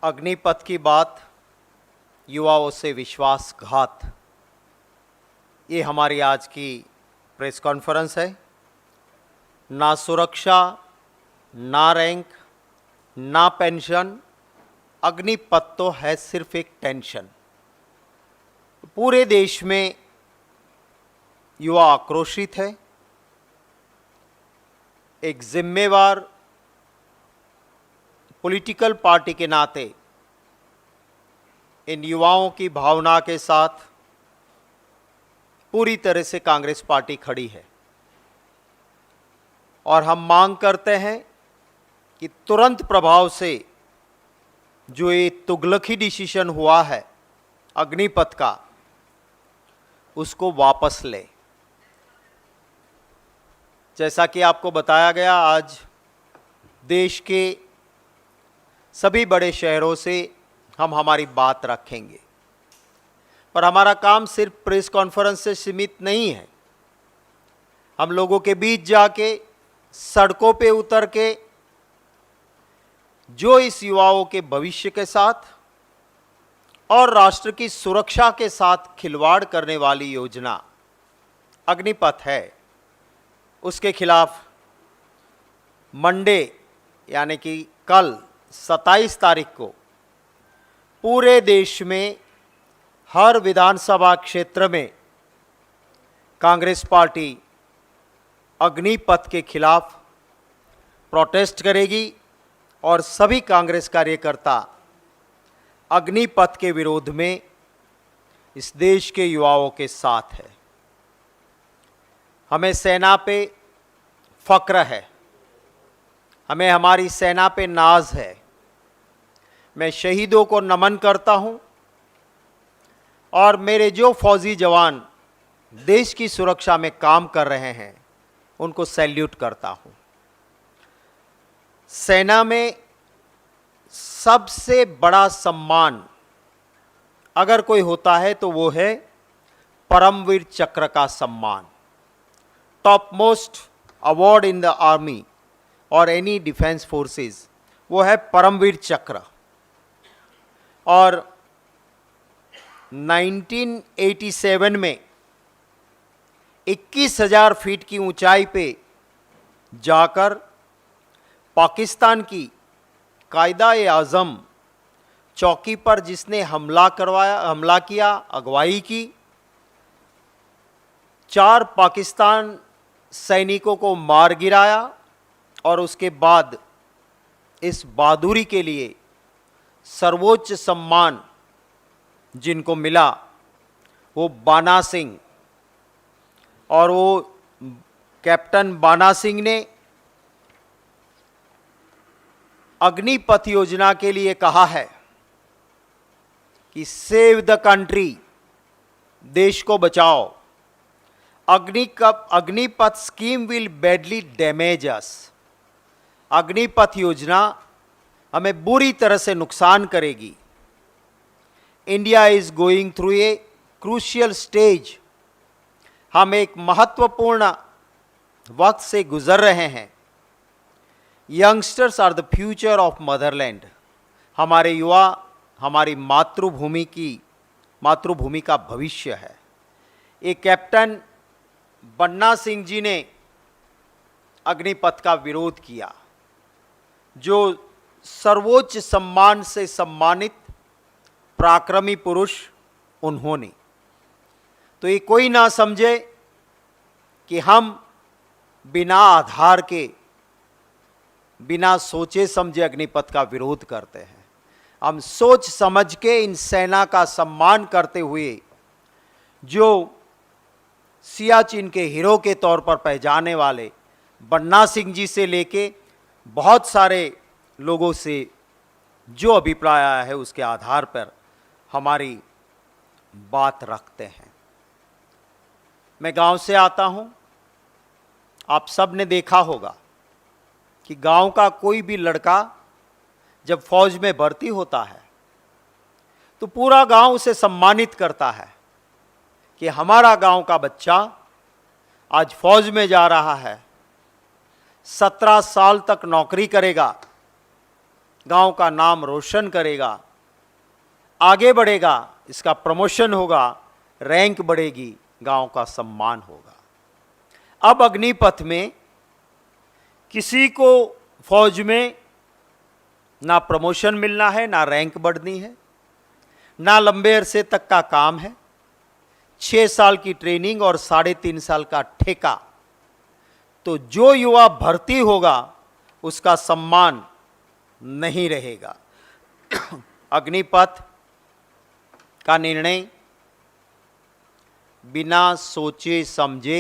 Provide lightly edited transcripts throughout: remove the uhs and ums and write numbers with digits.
अग्निपथ की बात, युवाओं से विश्वासघात, ये हमारी आज की प्रेस कॉन्फ्रेंस है। ना सुरक्षा, ना रैंक, ना पेंशन, अग्निपथ तो है सिर्फ एक टेंशन। पूरे देश में युवा आक्रोशित है। एक जिम्मेवार पॉलिटिकल पार्टी के नाते इन युवाओं की भावना के साथ पूरी तरह से कांग्रेस पार्टी खड़ी है और हम मांग करते हैं कि तुरंत प्रभाव से जो ये तुगलकी डिसीजन हुआ है अग्निपथ का, उसको वापस ले। जैसा कि आपको बताया गया, आज देश के सभी बड़े शहरों से हम हमारी बात रखेंगे, पर हमारा काम सिर्फ प्रेस कॉन्फ्रेंस से सीमित नहीं है। हम लोगों के बीच जाके, सड़कों पे उतर के, जो इस युवाओं के भविष्य के साथ और राष्ट्र की सुरक्षा के साथ खिलवाड़ करने वाली योजना अग्निपथ है, उसके खिलाफ मंडे यानी कि कल 27 तारीख को पूरे देश में हर विधानसभा क्षेत्र में कांग्रेस पार्टी अग्निपथ के खिलाफ प्रोटेस्ट करेगी और सभी कांग्रेस कार्यकर्ता अग्निपथ के विरोध में इस देश के युवाओं के साथ है। हमें सेना पे फक्र है, हमें हमारी सेना पे नाज है। मैं शहीदों को नमन करता हूं और मेरे जो फौजी जवान देश की सुरक्षा में काम कर रहे हैं उनको सैल्यूट करता हूं। सेना में सबसे बड़ा सम्मान अगर कोई होता है तो वो है परमवीर चक्र का सम्मान। Top most award in the army और एनी डिफेंस फोर्सेस वो है परमवीर चक्र। और 1987 में 21,000 फीट की ऊंचाई पे जाकर पाकिस्तान की कायदा-ए-आज़म चौकी पर जिसने हमला किया, अगवाई की, 4 पाकिस्तान सैनिकों को मार गिराया और उसके बाद इस बहादुरी के लिए सर्वोच्च सम्मान जिनको मिला वो बाना सिंह, और वो कैप्टन बाना सिंह ने अग्निपथ योजना के लिए कहा है कि सेव द कंट्री, देश को बचाओ। Agnipath scheme will badly damage us. Agnipath योजना हमें बुरी तरह से नुकसान करेगी। India is going through a crucial stage. हम एक महत्वपूर्ण वक्त से गुजर रहे हैं। Youngsters are the future of motherland. हमारे युवा हमारी मातृभूमि का भविष्य है। एक कैप्टन बन्ना सिंह जी ने अग्निपथ का विरोध किया, जो सर्वोच्च सम्मान से सम्मानित पराक्रमी पुरुष उन्होंने। तो ये कोई ना समझे कि हम बिना आधार के, बिना सोचे समझे अग्निपथ का विरोध करते हैं। हम सोच समझ के इन सेना का सम्मान करते हुए, जो सियाचिन के हीरो के तौर पर पहचाने वाले बन्ना सिंह जी से लेके बहुत सारे लोगों से जो अभिप्राय आया है, उसके आधार पर हमारी बात रखते हैं। मैं गांव से आता हूं। आप सब ने देखा होगा कि गांव का कोई भी लड़का जब फौज में भर्ती होता है तो पूरा गांव उसे सम्मानित करता है कि हमारा गांव का बच्चा आज फौज में जा रहा है, 17 साल तक नौकरी करेगा गांव का नाम रोशन करेगा, आगे बढ़ेगा, इसका प्रमोशन होगा, रैंक बढ़ेगी, गांव का सम्मान होगा। अब अग्निपथ में किसी को फौज में ना प्रमोशन मिलना है, ना रैंक बढ़नी है, ना लंबे अरसे तक का काम है। 6 साल की ट्रेनिंग और 3.5 साल का ठेका। तो जो युवा भर्ती होगा उसका सम्मान नहीं रहेगा। अग्निपथ का निर्णय बिना सोचे समझे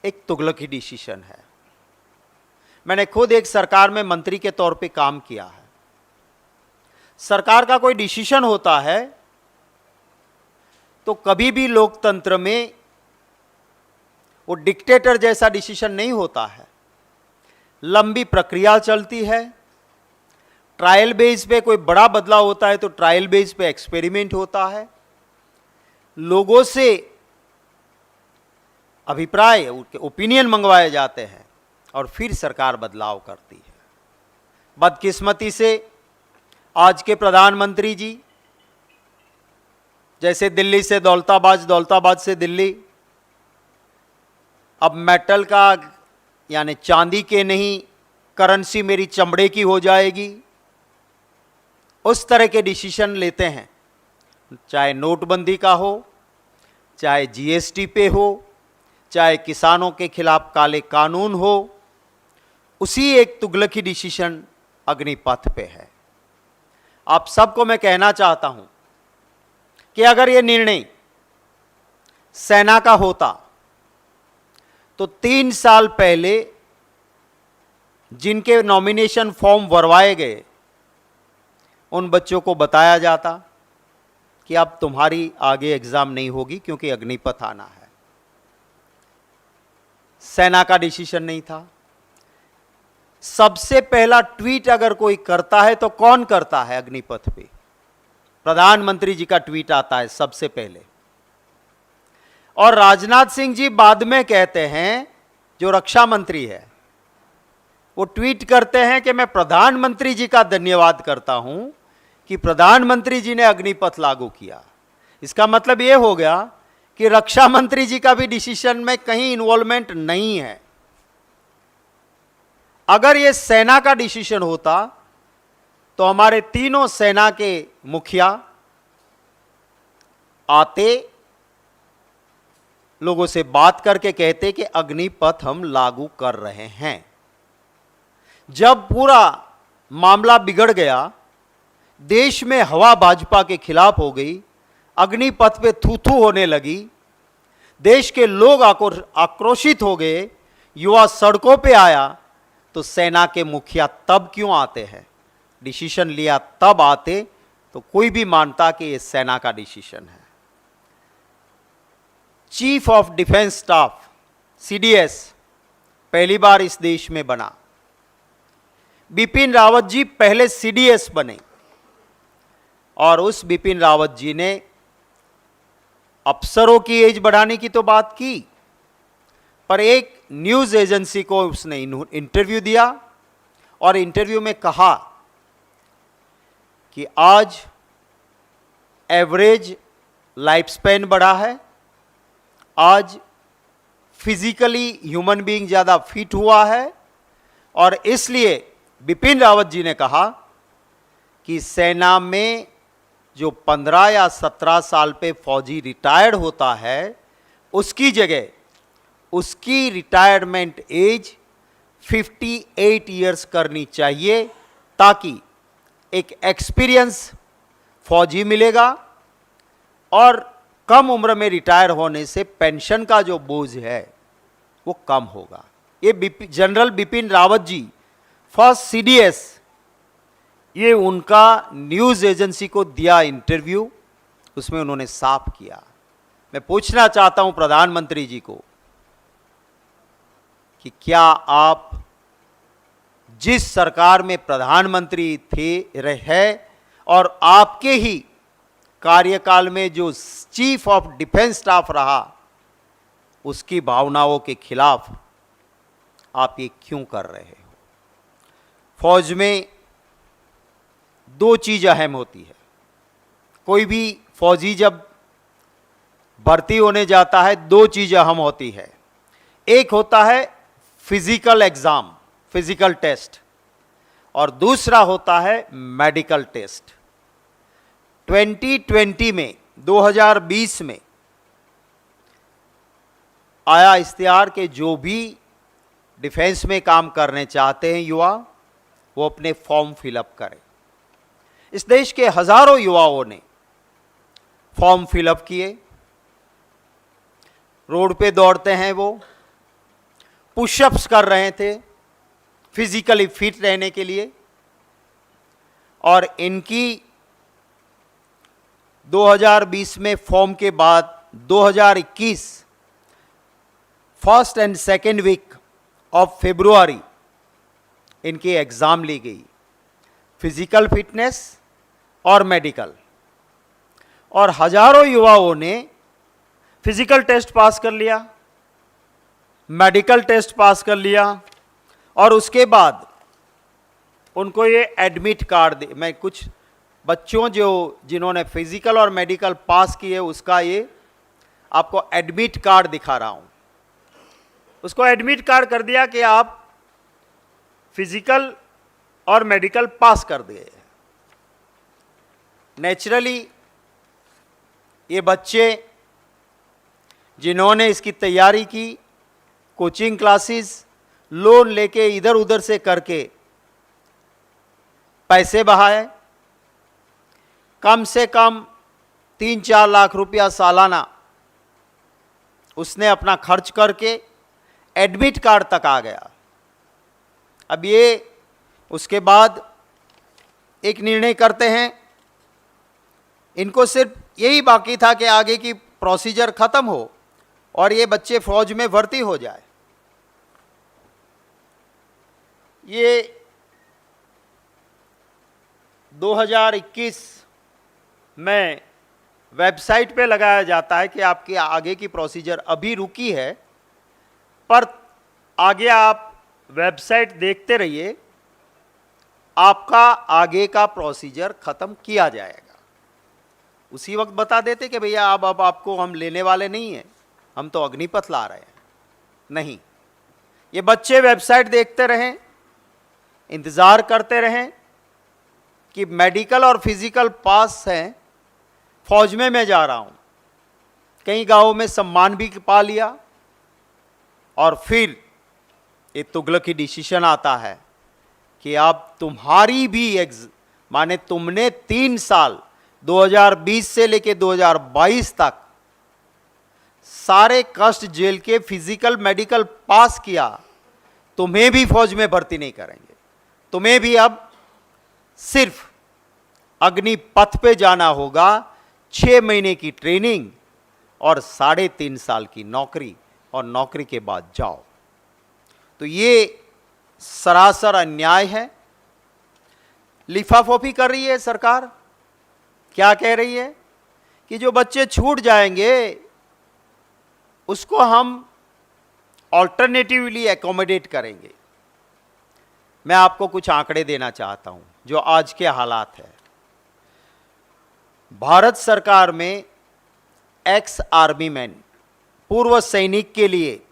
एक तुगलकी डिसीजन है। मैंने खुद एक सरकार में मंत्री के तौर पे काम किया है। सरकार का कोई डिसीजन होता है तो कभी भी लोकतंत्र में वो डिक्टेटर जैसा डिसीजन नहीं होता है। लंबी प्रक्रिया चलती है। ट्रायल बेस पे कोई बड़ा बदलाव होता है तो ट्रायल बेस पे एक्सपेरिमेंट होता है, लोगों से अभिप्राय, ओपिनियन मंगवाए जाते हैं और फिर सरकार बदलाव करती है। बदकिस्मती से आज के प्रधानमंत्री जी जैसे दिल्ली से दौलताबाद, दौलताबाद से दिल्ली, अब मेटल का यानी चांदी के नहीं, करेंसी मेरी चमड़े की हो जाएगी, उस तरह के डिसीजन लेते हैं। चाहे नोटबंदी का हो, चाहे जीएसटी पे हो, चाहे किसानों के खिलाफ काले कानून हो, उसी एक तुगलकी डिसीजन अग्निपथ पे है। आप सबको मैं कहना चाहता हूं कि अगर ये निर्णय सेना का होता तो 3 साल पहले जिनके नॉमिनेशन फॉर्म भरवाए गए उन बच्चों को बताया जाता कि अब तुम्हारी आगे एग्जाम नहीं होगी क्योंकि अग्निपथ आना है। सेना का डिसीजन नहीं था। सबसे पहला ट्वीट अगर कोई करता है तो कौन करता है अग्निपथ पे? प्रधानमंत्री जी का ट्वीट आता है सबसे पहले। और राजनाथ सिंह जी बाद में कहते हैं, जो रक्षा मंत्री है, वो ट्वीट करते हैं कि मैं प्रधानमंत्री जी का धन्यवाद करता हूं कि प्रधानमंत्री जी ने अग्निपथ लागू किया। इसका मतलब यह हो गया कि रक्षा मंत्री जी का भी डिसीजन में कहीं इन्वॉल्वमेंट नहीं है। अगर यह सेना का डिसीजन होता तो हमारे तीनों सेना के मुखिया आते, लोगों से बात करके कहते कि अग्निपथ हम लागू कर रहे हैं। जब पूरा मामला बिगड़ गया, देश में हवा भाजपा के खिलाफ हो गई, अग्निपथ पे थू थू होने लगी, देश के लोग आक्रोशित हो गए, युवा सड़कों पे आया, तो सेना के मुखिया तब क्यों आते हैं? डिसीजन लिया तब आते तो कोई भी मानता कि यह सेना का डिसीजन है। Chief of defence staff CDS पहली बार इस देश में बना। बिपिन रावत जी पहले सीडीएस बने और उस बिपिन रावत जी ने अफसरों की एज बढ़ाने की तो बात की, पर एक न्यूज एजेंसी को उसने इंटरव्यू दिया और इंटरव्यू में कहा कि आज एवरेज लाइफ स्पैन बढ़ा है, आज फिजिकली ह्यूमन बीइंग ज़्यादा फिट हुआ है, और इसलिए बिपिन रावत जी ने कहा कि सेना में जो 15 या 17 साल पे फौजी रिटायर्ड होता है, उसकी जगह उसकी रिटायरमेंट एज 58 इयर्स करनी चाहिए, ताकि एक एक्सपीरियंस फौजी मिलेगा और कम उम्र में रिटायर होने से पेंशन का जो बोझ है वो कम होगा। ये general Bipin Rawat ji first CDS, ये उनका न्यूज़ एजेंसी को दिया इंटरव्यू, उसमें उन्होंने साफ किया। मैं पूछना चाहता हूं प्रधानमंत्री जी को कि क्या आप जिस सरकार में प्रधानमंत्री थे रहे और आपके ही कार्यकाल में जो चीफ ऑफ डिफेंस स्टाफ रहा, उसकी भावनाओं के खिलाफ आप ये क्यों कर रहे हो? फौज में दो चीज़ अहम होती है। कोई भी फौजी जब भर्ती होने जाता है, दो चीज़ अहम होती है। एक होता है फिजिकल एग्जाम, फिजिकल टेस्ट, और दूसरा होता है मेडिकल टेस्ट। 2020 में, 2020 में आया इश्तिहार के जो भी डिफेंस में काम करने चाहते हैं युवा, वो अपने फॉर्म फिलअप करें। इस देश के हजारों युवाओं ने फॉर्म फिलअप किए, रोड पे दौड़ते हैं, वो पुशअप्स कर रहे थे फिजिकली फिट रहने के लिए, और इनकी 2020 में फॉर्म के बाद 2021 first and second week of February इनकी एग्ज़ाम ली गई, फिजिकल फिटनेस और मेडिकल, और हजारों युवाओं ने फिजिकल टेस्ट पास कर लिया, मेडिकल टेस्ट पास कर लिया, और उसके बाद उनको ये एडमिट कार्ड दे। मैं कुछ बच्चों जिन्होंने फिजिकल और मेडिकल पास किए उसका ये आपको एडमिट कार्ड दिखा रहा हूं। उसको एडमिट कार्ड कर दिया कि आप फिजिकल और मेडिकल पास कर दिए। नेचुरली ये बच्चे जिन्होंने इसकी तैयारी की, कोचिंग क्लासेस, लोन लेके इधर उधर से करके पैसे बहाए, कम से कम 3-4 लाख रुपया सालाना उसने अपना खर्च करके एडमिट कार्ड तक आ गया। अब ये उसके बाद एक निर्णय करते हैं, इनको सिर्फ यही बाकी था कि आगे की प्रोसीजर खत्म हो और ये बच्चे फौज में भर्ती हो जाए। ये 2021 में वेबसाइट पे लगाया जाता है कि आपकी आगे की प्रोसीजर अभी रुकी है, पर आगे आप वेबसाइट देखते रहिए, आपका आगे का प्रोसीजर खत्म किया जाएगा। उसी वक्त बता देते कि भैया अब आपको हम लेने वाले नहीं हैं, हम तो अग्निपथ ला रहे हैं। नहीं, ये बच्चे वेबसाइट देखते रहें, इंतज़ार करते रहें कि मेडिकल और फिजिकल पास हैं, फौज में मैं जा रहा हूं। कई गांवों में सम्मान भी पा लिया, और फिर ये तुगलकी डिसीजन आता है कि अब तुम्हारी भी माने तुमने 3 साल 2020 से लेके 2022 तक सारे कष्ट जेल के फिजिकल मेडिकल पास किया, तुम्हें भी फौज में भर्ती नहीं करेंगे। तुम्हें भी अब सिर्फ अग्निपथ पे जाना होगा, 6 महीने की ट्रेनिंग और 3.5 साल की नौकरी, और नौकरी के बाद जाओ। तो ये सरासर अन्याय है। लिफाफोफी कर रही है सरकार। क्या कह रही है कि जो बच्चे छूट जाएंगे उसको हम ऑल्टरनेटिवली एकोमोडेट करेंगे। मैं आपको कुछ आंकड़े देना चाहता हूं जो आज के हालात है। भारत सरकार में एक्स आर्मी मैन, पूर्व सैनिक के लिए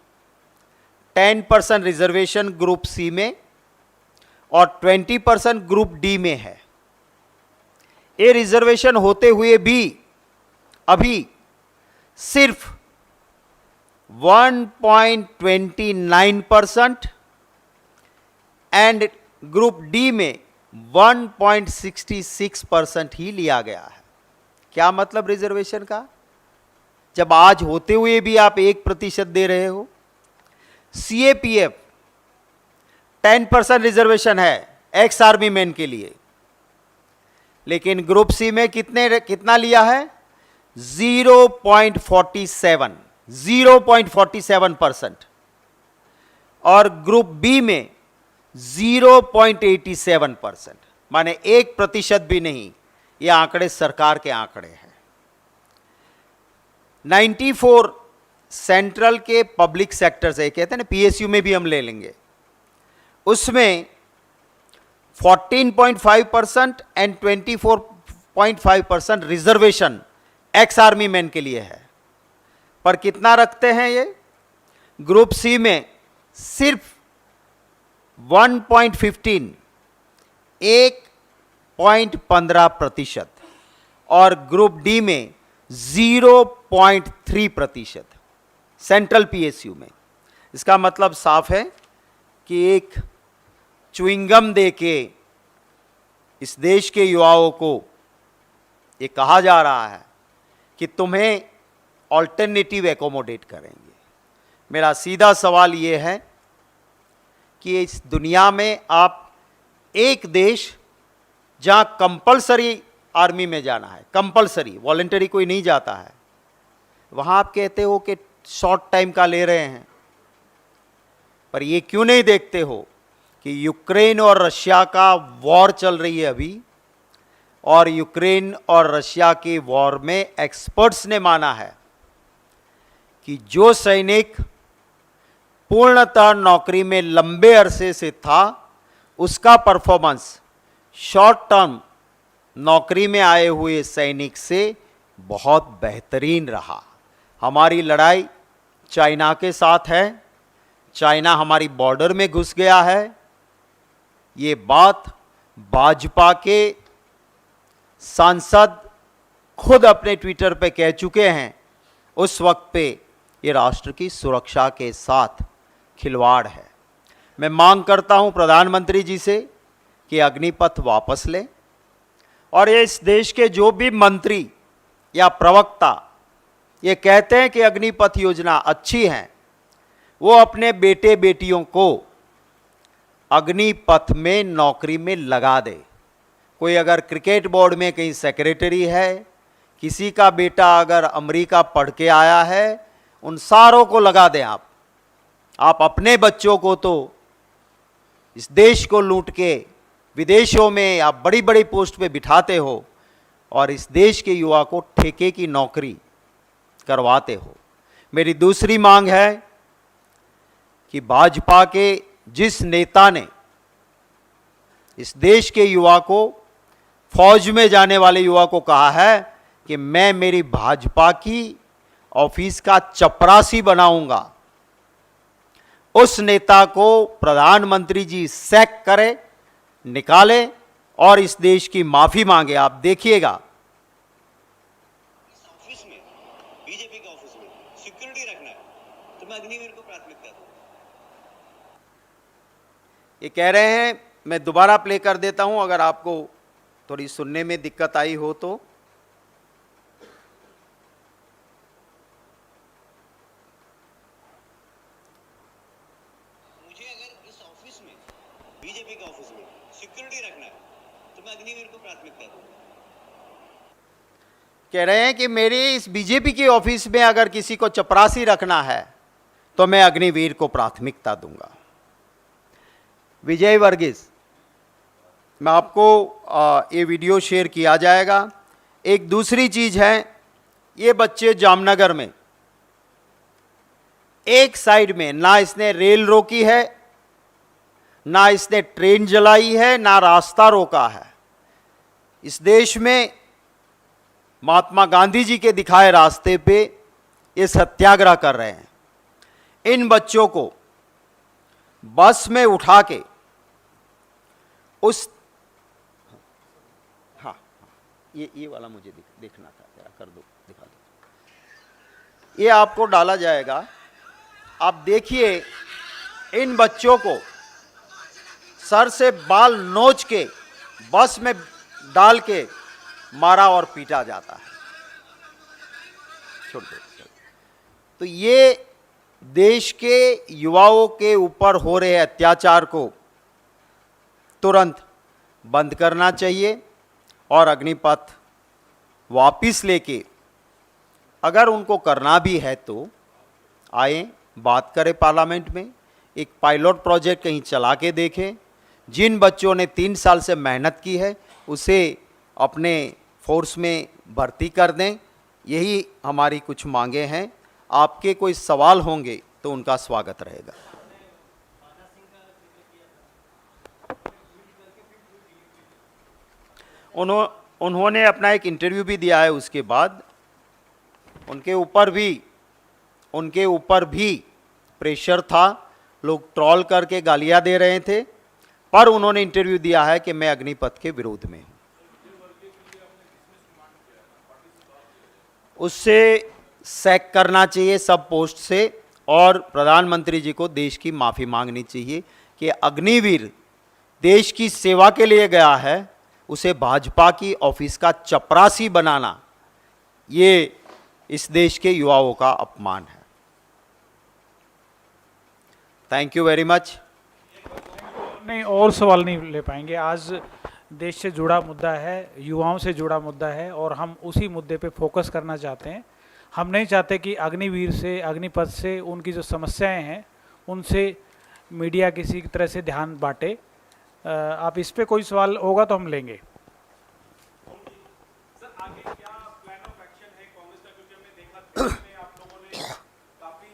10% रिजर्वेशन ग्रुप सी में और 20% ग्रुप डी में है। ये रिजर्वेशन होते हुए भी अभी सिर्फ 1.29% एंड ग्रुप डी में 1.66% ही लिया गया है। क्या मतलब रिजर्वेशन का, जब आज होते हुए भी आप 1% दे रहे हो। सीएपीएफ 10% रिजर्वेशन है एक्स आर्मी मैन के लिए, लेकिन ग्रुप सी में कितना लिया है? 0.47%, और ग्रुप बी में 0.87%, माने 1% भी नहीं। ये आंकड़े सरकार के आंकड़े हैं। 94 सेंट्रल के पब्लिक सेक्टर से, कहते हैं ना पीएसयू में भी हम ले लेंगे, उसमें 14.5% and 24.5% reservation ex army man के लिए है। पर कितना रखते हैं ये? ग्रुप सी में सिर्फ 1.15 1.15% और ग्रुप डी में 0.3% सेंट्रल पीएसयू में। इसका मतलब साफ है कि एक च्युइंगम देके इस देश के युवाओं को ये कहा जा रहा है कि तुम्हें ऑल्टरनेटिव एकोमोडेट करेंगे। मेरा सीधा सवाल ये है कि इस दुनिया में आप एक देश जहां कंपलसरी आर्मी में जाना है, कंपलसरी, वॉलंटरी कोई नहीं जाता है, वहां आप कहते हो कि शॉर्ट टाइम का ले रहे हैं। पर ये क्यों नहीं देखते हो कि यूक्रेन और रशिया का वॉर चल रही है अभी, और यूक्रेन और रशिया के वॉर में एक्सपर्ट्स ने माना है कि जो सैनिक पूर्णतः नौकरी में लंबे अरसे से था, उसका परफॉर्मेंस शॉर्ट टर्म नौकरी में आए हुए सैनिक से बहुत बेहतरीन रहा। हमारी लड़ाई चाइना के साथ है, चाइना हमारी बॉर्डर में घुस गया है। ये बात भाजपा के सांसद खुद अपने ट्विटर पे कह चुके हैं। उस वक्त पे ये राष्ट्र की सुरक्षा के साथ खिलवाड़ है। मैं मांग करता हूं प्रधानमंत्री जी से कि अग्निपथ वापस लें, और ये इस देश के जो भी मंत्री या प्रवक्ता ये कहते हैं कि अग्निपथ योजना अच्छी है, वो अपने बेटे बेटियों को अग्निपथ में नौकरी में लगा दे। कोई अगर क्रिकेट बोर्ड में कहीं सेक्रेटरी है, किसी का बेटा अगर अमेरिका पढ़ के आया है, उन सारों को लगा दें आप। अपने बच्चों को तो इस देश को लूट के विदेशों में आप बड़ी बड़ी पोस्ट पे बिठाते हो, और इस देश के युवा को ठेके की नौकरी करवाते हो। मेरी दूसरी मांग है कि भाजपा के जिस नेता ने इस देश के युवा को, फौज में जाने वाले युवा को कहा है कि मैं मेरी भाजपा की ऑफिस का चपरासी बनाऊंगा, उस नेता को प्रधानमंत्री जी सैक करें, निकाले और इस देश की माफी मांगे। आप देखिएगा ऑफिस में, बीजेपी के ऑफिस में सिक्योरिटी रखना है तो मैं अग्निवीर को प्राथमिकता दूं। ये कह रहे हैं, मैं दोबारा प्ले कर देता हूं अगर आपको थोड़ी सुनने में दिक्कत आई हो तो। मुझे अगर इस ऑफिस में, बीजेपी के ऑफिस में सिक्योरिटी रखना है तो मैं अग्निवीर को प्राथमिकता दूं। कह रहे हैं कि मेरे इस बीजेपी के ऑफिस में अगर किसी को चपरासी रखना है तो मैं अग्निवीर को प्राथमिकता दूंगा। विजय वर्गीस, मैं आपको ये वीडियो शेयर किया जाएगा। एक दूसरी चीज है, ये बच्चे जामनगर में एक साइड में ना इसने रेल रोकी है, ना इसने ट्रेन जलाई है, ना रास्ता रोका है। इस देश में महात्मा गांधी जी के दिखाए रास्ते पे ये सत्याग्रह कर रहे हैं। इन बच्चों को बस में उठा के उस, हाँ ये वाला मुझे देखना था, जरा कर दो, दिखा दो। ये आपको डाला जाएगा, आप देखिए इन बच्चों को सर से बाल नोच के बस में डाल के मारा और पीटा जाता है। छोड़ दो। तो ये देश के युवाओं के ऊपर हो रहे अत्याचार को तुरंत बंद करना चाहिए, और अग्निपथ वापिस लेके अगर उनको करना भी है तो आए, बात करें पार्लियामेंट में, एक पायलट प्रोजेक्ट कहीं चला के देखें। जिन बच्चों ने 3 साल से मेहनत की है उसे अपने फोर्स में भर्ती कर दें। यही हमारी कुछ मांगे हैं। आपके कोई सवाल होंगे तो उनका स्वागत रहेगा। उन्होंने अपना एक इंटरव्यू भी दिया है। उसके बाद उनके ऊपर भी प्रेशर था, लोग ट्रोल करके गालियां दे रहे थे, पर उन्होंने इंटरव्यू दिया है कि मैं अग्निपथ के विरोध में हूं। उससे सैक करना चाहिए सब पोस्ट से, और प्रधानमंत्री जी को देश की माफ़ी मांगनी चाहिए कि अग्निवीर देश की सेवा के लिए गया है, उसे भाजपा की ऑफिस का चपरासी बनाना ये इस देश के युवाओं का अपमान है। Thank you very much. नहीं, और सवाल नहीं ले पाएंगे। आज देश से जुड़ा मुद्दा है, युवाओं से जुड़ा मुद्दा है, और हम उसी मुद्दे पे फोकस करना चाहते हैं। हम नहीं चाहते कि अग्निवीर से, अग्निपथ से उनकी जो समस्याएं हैं उनसे मीडिया किसी तरह से ध्यान बांटे। आप इस पे कोई सवाल होगा तो हम लेंगे। सर आगे क्या प्लान ऑफ एक्शन है कांग्रेस का, क्योंकि हमने देखा दिल्ली में आप लोगों ने काफी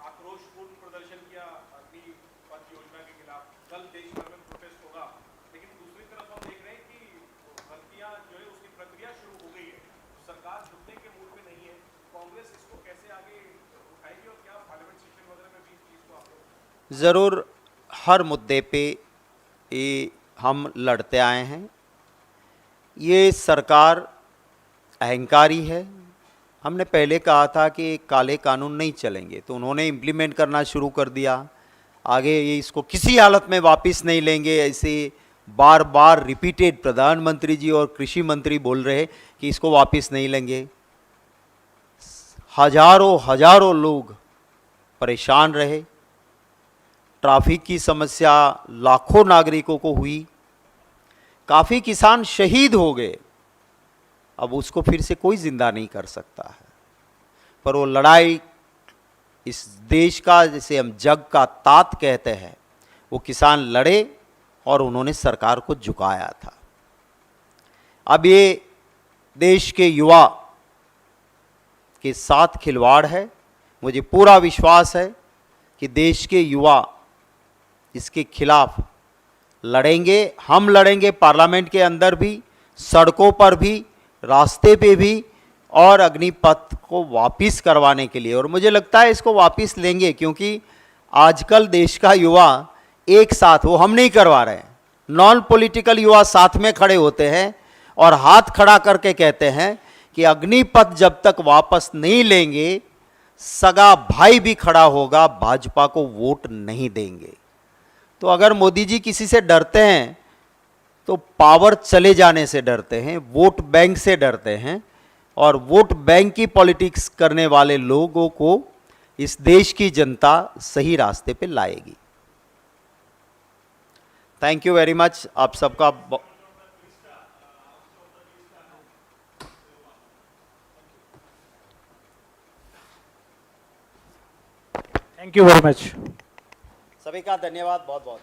आक्रोशपूर्ण प्रदर्शन किया अग्निपथ योजना के खिलाफ। कल देश भर में प्रोटेस्ट होगा, लेकिन दूसरी तरफ हम देख रहे हैं कि भर्तियां जो है उसकी प्रक्रिया शुरू हो गई है, सरकार झुकने के मूड में नहीं है। कांग्रेस इसको कैसे आगे उठाएगी और क्या पार्लियामेंट सेशन वगैरह में भी इस चीज को आप लोग? ज़रूर हर मुद्दे पे ये हम लड़ते आए हैं। ये सरकार अहंकारी है। हमने पहले कहा था कि काले कानून नहीं चलेंगे, तो उन्होंने इम्प्लीमेंट करना शुरू कर दिया। आगे ये इसको किसी हालत में वापस नहीं लेंगे, ऐसे बार बार रिपीटेड प्रधानमंत्री जी और कृषि मंत्री बोल रहे हैं कि इसको वापस नहीं लेंगे। हजारों लोग परेशान रहे, ट्रैफिक की समस्या लाखों नागरिकों को हुई, काफ़ी किसान शहीद हो गए। अब उसको फिर से कोई जिंदा नहीं कर सकता है, पर वो लड़ाई इस देश का, जिसे हम जग का तात कहते हैं, वो किसान लड़े और उन्होंने सरकार को झुकाया था। अब ये देश के युवा के साथ खिलवाड़ है। मुझे पूरा विश्वास है कि देश के युवा इसके खिलाफ लड़ेंगे। हम लड़ेंगे पार्लियामेंट के अंदर भी, सड़कों पर भी, रास्ते पे भी, और अग्निपथ को वापस करवाने के लिए। और मुझे लगता है इसको वापस लेंगे, क्योंकि आजकल देश का युवा एक साथ, वो हम नहीं करवा रहे हैं, नॉन पॉलिटिकल युवा साथ में खड़े होते हैं और हाथ खड़ा करके कहते हैं कि अग्निपथ जब तक वापस नहीं लेंगे, सगा भाई भी खड़ा होगा, भाजपा को वोट नहीं देंगे। तो अगर मोदी जी किसी से डरते हैं तो पावर चले जाने से डरते हैं, वोट बैंक से डरते हैं, और वोट बैंक की पॉलिटिक्स करने वाले लोगों को इस देश की जनता सही रास्ते पे लाएगी। Thank you very much. आप सबका थैंक यू वेरी मच। सभी का धन्यवाद बहुत बहुत।